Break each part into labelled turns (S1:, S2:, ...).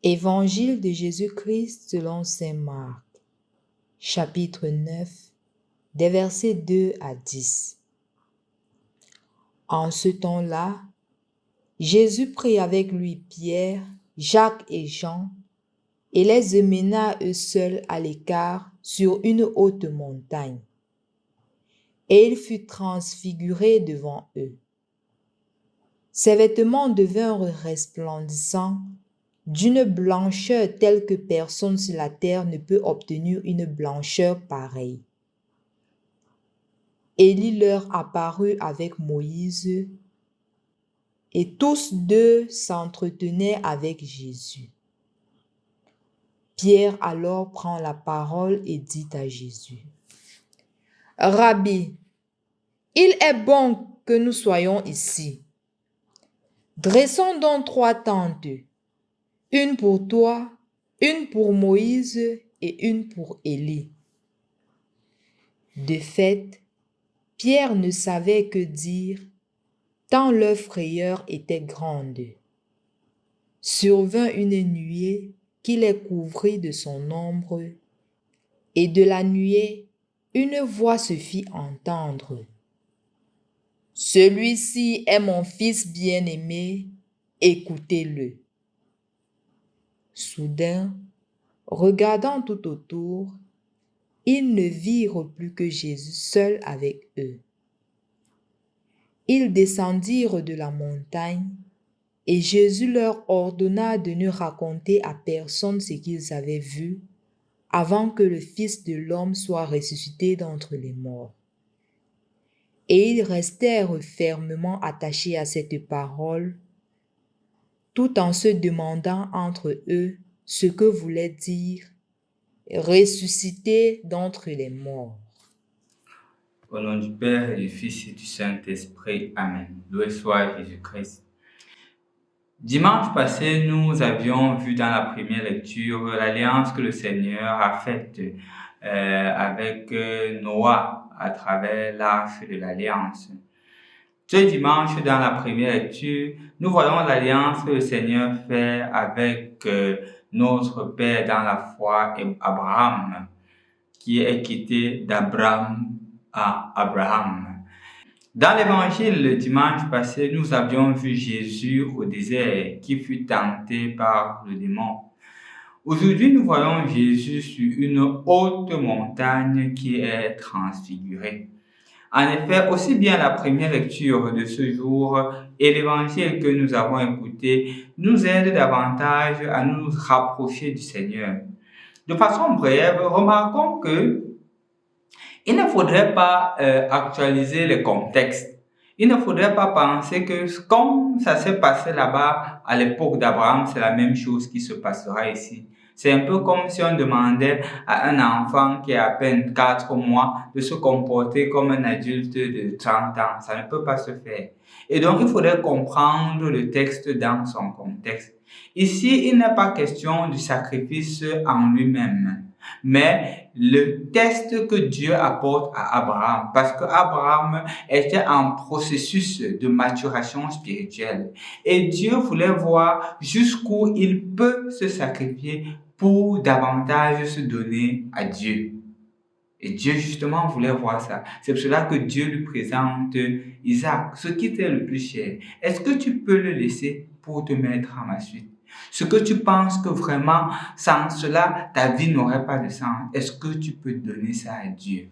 S1: Évangile de Jésus-Christ selon saint Marc, chapitre 9, des versets 2 à 10. En ce temps-là, Jésus prit avec lui Pierre, Jacques et Jean, et les emmena eux seuls à l'écart sur une haute montagne. Et il fut transfiguré devant eux. Ses vêtements devinrent resplendissants, d'une blancheur telle que personne sur la terre ne peut obtenir une blancheur pareille. Élie leur apparut avec Moïse, et tous deux s'entretenaient avec Jésus. Pierre alors prend la parole et dit à Jésus: « Rabbi, il est bon que nous soyons ici. Dressons donc 3 tentes, une pour toi, une pour Moïse et une pour Élie. » De fait, Pierre ne savait que dire, tant leur frayeur était grande. Survint une nuée qui les couvrit de son ombre, et de la nuée, une voix se fit entendre. « Celui-ci est mon fils bien-aimé, écoutez-le. » Soudain, regardant tout autour, ils ne virent plus que Jésus seul avec eux. Ils descendirent de la montagne, et Jésus leur ordonna de ne raconter à personne ce qu'ils avaient vu, avant que le Fils de l'homme soit ressuscité d'entre les morts. Et ils restèrent fermement attachés à cette parole, tout en se demandant entre eux ce que voulait dire « ressuscité d'entre les morts ».
S2: Au nom du Père et du Fils et du Saint-Esprit. Amen. Loué soit Jésus-Christ. Dimanche passé, nous avions vu dans la première lecture l'alliance que le Seigneur a faite avec Noah à travers l'arche de l'alliance. Ce dimanche, dans la première lecture, nous voyons l'alliance que le Seigneur fait avec notre Père dans la foi, Abraham, qui est quitté d'Abraham à Abraham. Dans l'évangile, le dimanche passé, nous avions vu Jésus au désert qui fut tenté par le démon. Aujourd'hui, nous voyons Jésus sur une haute montagne qui est transfigurée. En effet, aussi bien la première lecture de ce jour et l'évangile que nous avons écouté nous aident davantage à nous rapprocher du Seigneur. De façon brève, remarquons que il ne faudrait pas actualiser le contexte. Il ne faudrait pas penser que comme ça s'est passé là-bas à l'époque d'Abraham, c'est la même chose qui se passera ici. C'est un peu comme si on demandait à un enfant qui a à peine 4 mois de se comporter comme un adulte de 30 ans. Ça ne peut pas se faire. Et donc, il faudrait comprendre le texte dans son contexte. Ici, il n'est pas question du sacrifice en lui-même, mais le test que Dieu apporte à Abraham, parce que Abraham était en processus de maturation spirituelle et Dieu voulait voir jusqu'où il peut se sacrifier pour davantage se donner à Dieu. Et Dieu justement voulait voir ça. C'est pour cela que Dieu lui présente Isaac, ce qui t'est le plus cher. Est-ce que tu peux le laisser pour te mettre à ma suite? Ce que tu penses que vraiment, sans cela, ta vie n'aurait pas de sens. Est-ce que tu peux donner ça à Dieu?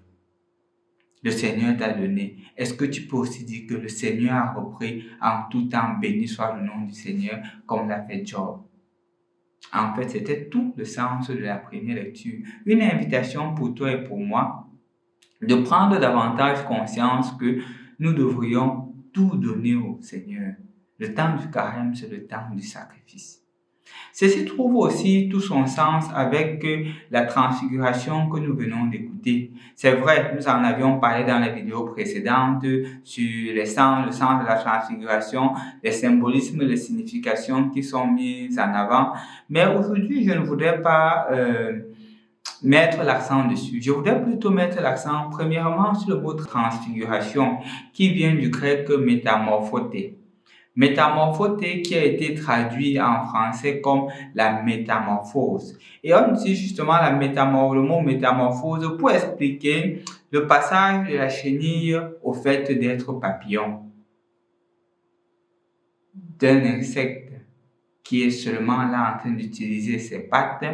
S2: Le Seigneur t'a donné. Est-ce que tu peux aussi dire que le Seigneur a repris en tout temps, béni soit le nom du Seigneur, comme l'a fait Job? En fait, c'était tout le sens de la première lecture. Une invitation pour toi et pour moi de prendre davantage conscience que nous devrions tout donner au Seigneur. Le temps du carême, c'est le temps du sacrifice. Ceci trouve aussi tout son sens avec la transfiguration que nous venons d'écouter. C'est vrai, nous en avions parlé dans les vidéos précédentes sur le sens de la transfiguration, les symbolismes, les significations qui sont mises en avant. Mais aujourd'hui, je ne voudrais pas mettre l'accent dessus. Je voudrais plutôt mettre l'accent premièrement sur le mot transfiguration qui vient du grec métamorphoté. Métamorphoté qui a été traduit en français comme la métamorphose. Et on utilise justement le mot métamorphose pour expliquer le passage de la chenille au fait d'être papillon, d'un insecte qui est seulement là en train d'utiliser ses pattes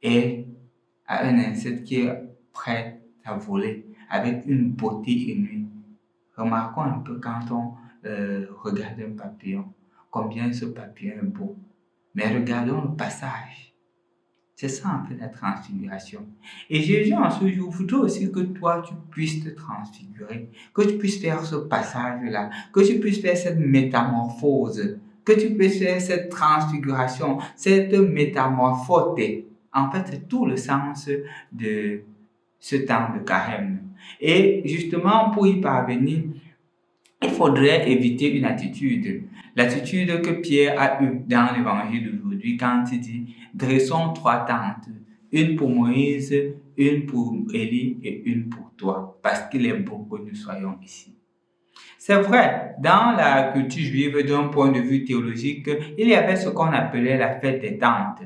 S2: et à un insecte qui est prêt à voler avec une beauté inouïe. Remarquons un peu quand on regarde un papillon, combien ce papillon est beau. Mais regardons le passage. C'est ça un peu la transfiguration. Et Jésus en ce jour voudrait aussi que toi tu puisses te transfigurer, que tu puisses faire ce passage-là, que tu puisses faire cette métamorphose, que tu puisses faire cette transfiguration, cette métamorphose. En fait, c'est tout le sens de ce temps de carême. Et justement, pour y parvenir, il faudrait éviter une attitude. L'attitude que Pierre a eue dans l'évangile d'aujourd'hui quand il dit « Dressons 3 tentes, une pour Moïse, une pour Élie et une pour toi, parce qu'il est bon que nous soyons ici. » C'est vrai, dans la culture juive, d'un point de vue théologique, il y avait ce qu'on appelait la fête des tentes.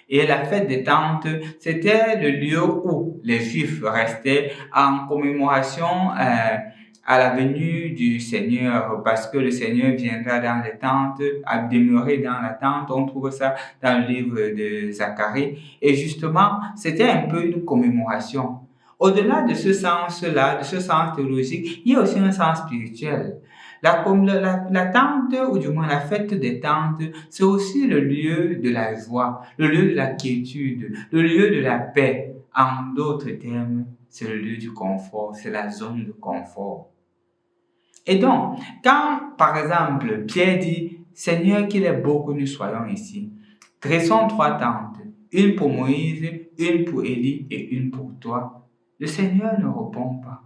S2: Et la fête des tentes, c'était le lieu où les Juifs restaient en commémoration à la venue du Seigneur, parce que le Seigneur viendra dans les tentes, à demeurer dans la tente. On trouve ça dans le livre de Zacharie. Et justement, c'était un peu une commémoration. Au-delà de ce sens-là, de ce sens théologique, il y a aussi un sens spirituel. La tente, ou du moins la fête des tentes, c'est aussi le lieu de la joie, le lieu de la quiétude, le lieu de la paix. En d'autres termes, c'est le lieu du confort, c'est la zone de confort. Et donc, quand, par exemple, Pierre dit « Seigneur, qu'il est beau que nous soyons ici, dressons 3 tentes, une pour Moïse, une pour Élie et une pour toi », le Seigneur ne répond pas.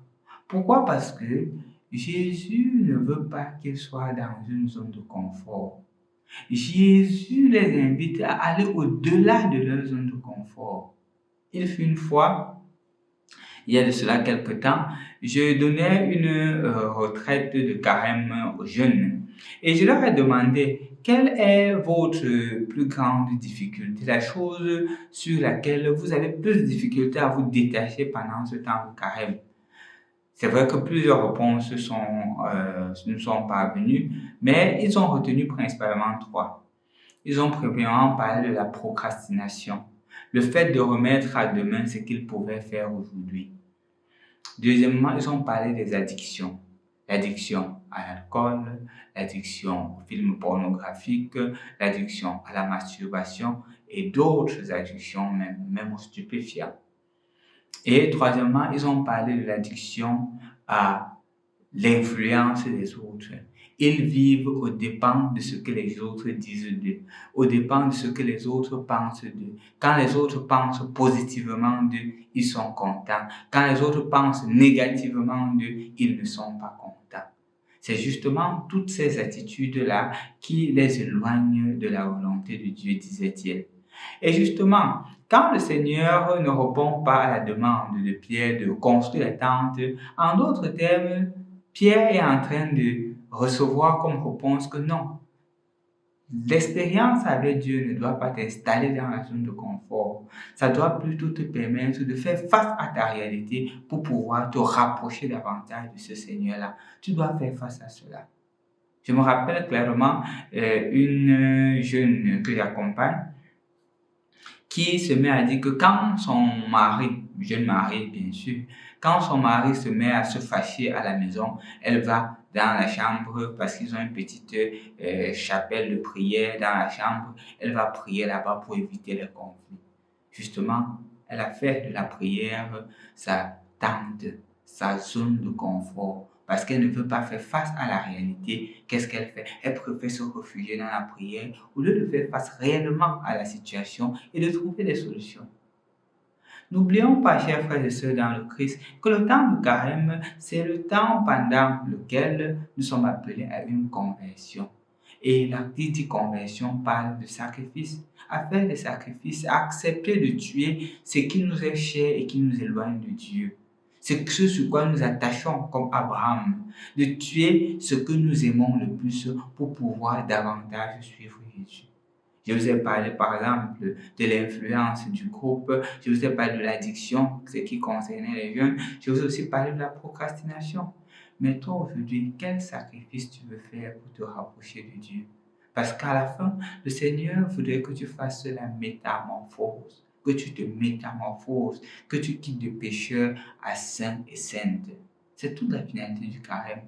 S2: Pourquoi? Parce que Jésus ne veut pas qu'ils soient dans une zone de confort. Jésus les invite à aller au-delà de leur zone de confort. Il fut une fois, il y a de cela quelque temps, je donnais une retraite de carême aux jeunes et je leur ai demandé quelle est votre plus grande difficulté, la chose sur laquelle vous avez plus de difficulté à vous détacher pendant ce temps de carême. C'est vrai que plusieurs réponses ne sont parvenues, mais ils ont retenu principalement 3. Ils ont premièrement parlé de la procrastination, le fait de remettre à demain ce qu'ils pouvaient faire aujourd'hui. Deuxièmement, ils ont parlé des addictions. L'addiction à l'alcool, l'addiction aux films pornographiques, l'addiction à la masturbation et d'autres addictions, même aux stupéfiants. Et troisièmement, ils ont parlé de l'addiction à l'influence des autres. Ils vivent aux dépens de ce que les autres disent d'eux, aux dépens de ce que les autres pensent d'eux. Quand les autres pensent positivement d'eux, ils sont contents. Quand les autres pensent négativement d'eux, ils ne sont pas contents. C'est justement toutes ces attitudes-là qui les éloignent de la volonté de Dieu, disait-il. Et justement, quand le Seigneur ne répond pas à la demande de Pierre de construire la tente, en d'autres termes, Pierre est en train de recevoir comme réponse que non. L'expérience avec Dieu ne doit pas t'installer dans la zone de confort. Ça doit plutôt te permettre de faire face à ta réalité pour pouvoir te rapprocher davantage de ce Seigneur-là. Tu dois faire face à cela. Je me rappelle clairement une jeune que j'accompagne qui se met à dire que quand son mari, jeune mari bien sûr, quand son mari se met à se fâcher à la maison, elle va dans la chambre parce qu'ils ont une petite chapelle de prière dans la chambre, elle va prier là-bas pour éviter les conflits. Justement, elle a fait de la prière sa tente, sa zone de confort. Parce qu'elle ne veut pas faire face à la réalité, qu'est-ce qu'elle fait? Elle préfère se réfugier dans la prière au lieu de faire face réellement à la situation et de trouver des solutions. N'oublions pas, chers frères et sœurs dans le Christ, que le temps de carême, c'est le temps pendant lequel nous sommes appelés à une conversion. Et la dite conversion parle de sacrifice, à faire des sacrifices, à accepter de tuer ce qui nous est cher et qui nous éloigne de Dieu. C'est ce sur quoi nous attachons comme Abraham, de tuer ce que nous aimons le plus pour pouvoir davantage suivre Jésus. Je vous ai parlé par exemple de l'influence du groupe, je vous ai parlé de l'addiction, ce qui concernait les jeunes, je vous ai aussi parlé de la procrastination. Mais toi aujourd'hui, quel sacrifice tu veux faire pour te rapprocher de Dieu? Parce qu'à la fin, le Seigneur voudrait que tu fasses la métamorphose, que tu te métamorphoses, que tu quittes de pécheur à saint et sainte. C'est toute la finalité du carême.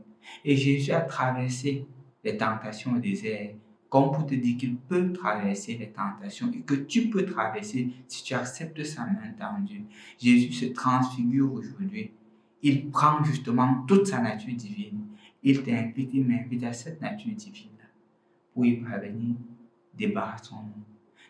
S2: Et Jésus a traversé les tentations au désert comme pour te dire qu'il peut traverser les tentations et que tu peux traverser si tu acceptes sa main tendue. Jésus se transfigure aujourd'hui. Il prend justement toute sa nature divine. Il t'invite, il m'invite à cette nature divine pour y parvenir. Débarrassons-nous.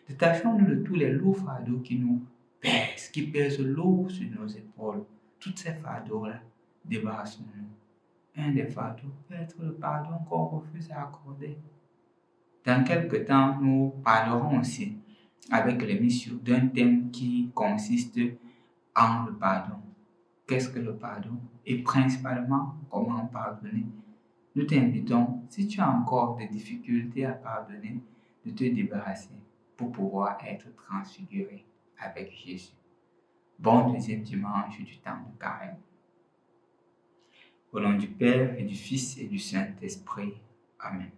S2: Détachons-nous de tous les lourds fardeaux qui nous pèsent, qui pèsent lourd sur nos épaules. Tous ces fardeaux-là, débarrassons-nous. Un des fardeaux peut être le pardon qu'on refuse à accorder. Dans quelques temps, nous parlerons aussi avec les messieurs d'un thème qui consiste en le pardon. Qu'est-ce que le pardon? Et principalement, comment pardonner? Nous t'invitons, si tu as encore des difficultés à pardonner, de te débarrasser pour pouvoir être transfiguré avec Jésus. Bon deuxième dimanche du temps de carême. Au nom du Père et du Fils et du Saint-Esprit. Amen.